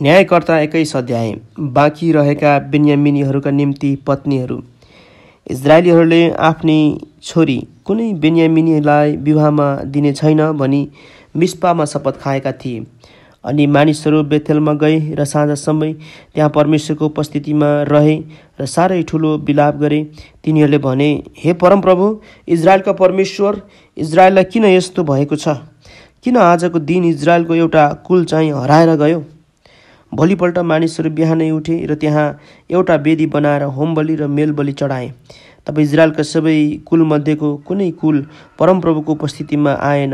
न्यायकर्ता 21 अध्याय। बाँकी रहेका बेन्यामिनीहरूका निम्ति पत्नीहरू। इजरायलीहरूले आफ्नी छोरी कुनै बेन्यामिनीलाई विवाहमा दिने छैन भनी मिस्पामा शपथ खाएका थिए। अनि मानिसहरू बेथेलमा गए र साँझसम्म त्यहाँ परमेश्वरको उपस्थितिमा रहे र साह्रै ठुलो विलाप गरे। तिनीहरूले भने, हे परमप्रभु इजरायलका परमेश्वर, इजरायललाई किन यस्तो भएको छ? किन आजको दिन इजरायलको एउटा कुल चाहिँ हराएर गयो? भोलिपल्ट मानिसहरू बिहानै उठे र त्यहाँ एउटा वेदी बनाएर होमबलि र मेलबलि चढाए। तब इजरायलका सबै कुलमध्येको कुनै कुल परमप्रभुको उपस्थितिमा आएन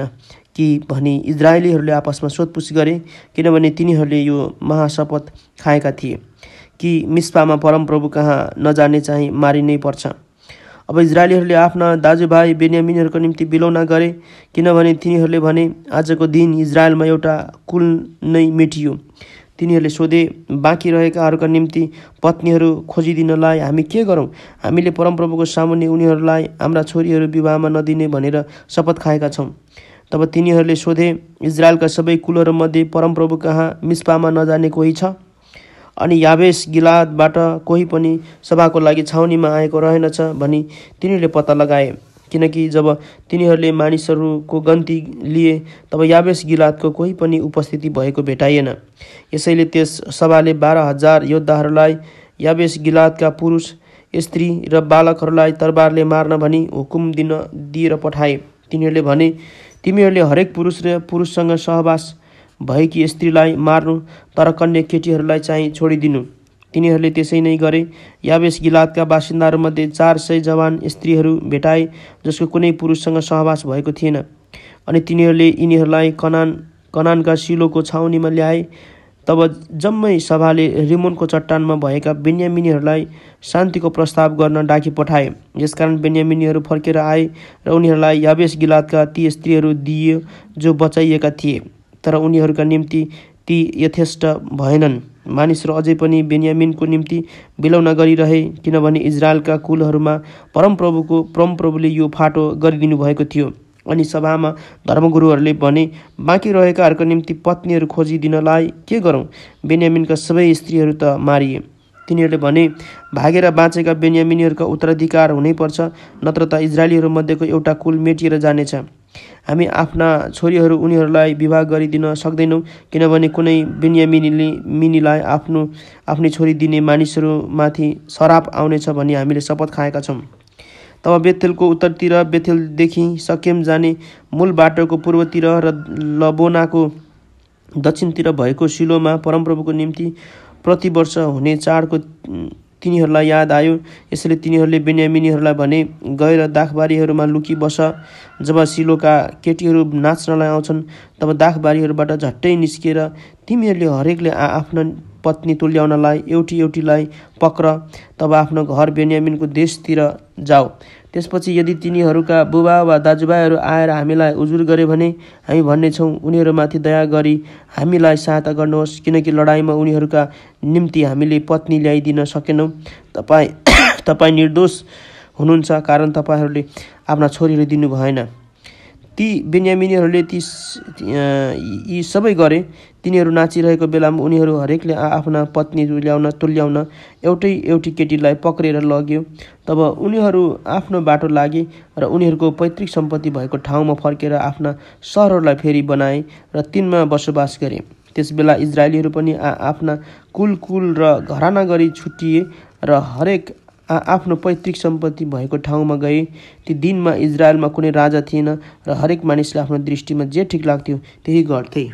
कि भनी इजरायलीहरूले आपसमा सोधपुछ गरे, किनभने तिनीहरूले यो महाशपथ खाएका थिए कि मिस्पामा परमप्रभु कहाँ नजाने चाहिँ मारिनै पर्छ। अब इजरायलीहरूले आफ्ना दाजुभाइ बेन्यामिनहरूको निम्ति बिलौना गरे, किनभने तिनीहरूले भने, आजको दिन इजरायलमा एउटा कुल नै मेटियो। तिनीहरूले सोधे, बाँकी रहेकाहरूका निम्ति पत्नीहरू खोजिदिनलाई हामी के गरौँ? हामीले परमप्रभुको सामुन्ने उनीहरूलाई हाम्रा छोरीहरू विवाहमा नदिने भनेर शपथ खाएका छौँ। तब तिनीहरूले सोधे, इजरायलका सबै कुलहरूमध्ये परमप्रभु कहाँ मिस्पामा नजाने कोही छ? अनि याबेस गिलादबाट कोही पनि सभाको लागि छाउनीमा आएको रहेनछ भनी तिनीहरूले पत्ता लगाए। किनकि जब तिनीहरूले मानिसहरूको गन्ती लिए तब याबेस गिलादको कोही पनि उपस्थिति भएको भेटाइएन। यसैले त्यस सभाले 12,000 योद्धाहरूलाई याबेस गिलादका पुरुष, स्त्री र बालकहरूलाई तरबारले मार्न भनी हुकुम दिएर पठाए। तिनीहरूले भने, तिमीहरूले हरेक पुरुष र पुरुषसँग सहवास भएकी स्त्रीलाई मार्नु, तर कन्या केटीहरूलाई चाहिँ छोडिदिनु। तिनीहरूले त्यसै नै गरे। याबेस गिलादका बासिन्दाहरूमध्ये 400 जवान स्त्रीहरू भेटाए जसको कुनै पुरुषसँग सहवास भएको थिएन। अनि तिनीहरूले यिनीहरूलाई कनानका सिलोको छाउनीमा ल्याए। तब जम्मै सभाले रिमोनको चट्टानमा भएका बेन्यामिनीहरूलाई शान्तिको प्रस्ताव गर्न डाकी पठाए। यसकारण बेन्यामिनीहरू फर्केर आए र उनीहरूलाई याबेस गिलादका ती स्त्रीहरू दिइयो जो बचाइएका थिए, तर उनीहरूका निम्ति ती यथेष्ट भएनन्। मानिसहरू अझै पनि बेन्यामिनको निम्ति बिलौना गरिरहे, किनभने इजरायलका कुलहरूमा परमप्रभुले यो फाटो गरिदिनु भएको थियो। अनि सभामा धर्मगुरुहरूले भने, बाँकी रहेकाहरूको निम्ति पत्नीहरू खोजिदिनलाई के गरौँ? बेन्यामिनका सबै स्त्रीहरू त मारिए। तिनीहरूले भने, भागेर बाँचेका बेन्यामिनीहरूका उत्तराधिकार हुनैपर्छ, नत्र त इजरायलीहरूमध्येको एउटा कुल मेटिएर जानेछ। हामी आफ्ना छोरीहरू उनीहरूलाई विवाह गरिदिन सक्दैनौँ, किनभने कुनै बेन्यामिनीलाई आफ्नै छोरी दिने मानिसहरूमाथि सराप आउनेछ भनी हामीले शपथ खाएका छौँ। तब बेथेलको उत्तरतिर, बेथेलदेखि सकेम जाने मूल बाटोको पूर्वतिर र लबोनाको दक्षिणतिर भएको सिलोमा परमप्रभुको निम्ति प्रतिवर्ष हुने चाडको तिनीहरूलाई याद आयो। यसैले तिनीहरूले बेन्यामिनीहरूलाई भने, गएर दाखबारीहरूमा लुकी बस। जब सिलोका केटीहरू नाच्नलाई आउँछन् तब दाखबारीहरूबाट झट्टै निस्किएर तिमीहरूले हरेकले आफ्ना पत्नी तुल्याउनलाई एउटीलाई पक्र। तब आफ्नो घर बेन्यामिनको देशतिर जाऊ। त्यसपछि यदि तिनीहरूका बुबा वा दाजुभाइहरू आएर हामीलाई उजुर गरे भने हामी भन्नेछौँ, उनीहरूमाथि दया गरी हामीलाई सहायता गर्नुहोस्, किनकि लडाइँमा उनीहरूका निम्ति हामीले पत्नी ल्याइदिन सकेनौँ। तपाईँ निर्दोष हुनुहुन्छ, कारण तपाईँहरूले आफ्ना छोरीहरू दिनु भएन। ती बेन्यामिनीहरूले यी सबै गरे। तिनीहरू नाचिरहेको बेलामा उनीहरू हरेकले आफ्ना पत्नी तुल्याउन एउटी केटीलाई पक्रेर लग्यो। तब उनीहरू आफ्नो बाटो लागे र उनीहरूको पैतृक सम्पत्ति भएको ठाउँमा फर्केर आफ्ना सहरहरूलाई फेरि बनाए र तिनमा बसोबास गरे। त्यसबेला इजरायलीहरू पनि आफ्ना कुल र घराना गरी छुट्टिए र हरेक आफ्नो पैतृक सम्पत्ति भएको ठाउँमा गए। ती दिनमा इजरायलमा कुनै राजा थिएन र हरेक मानिसले आफ्नो दृष्टिमा जे ठिक लाग्थ्यो त्यही गर्थे।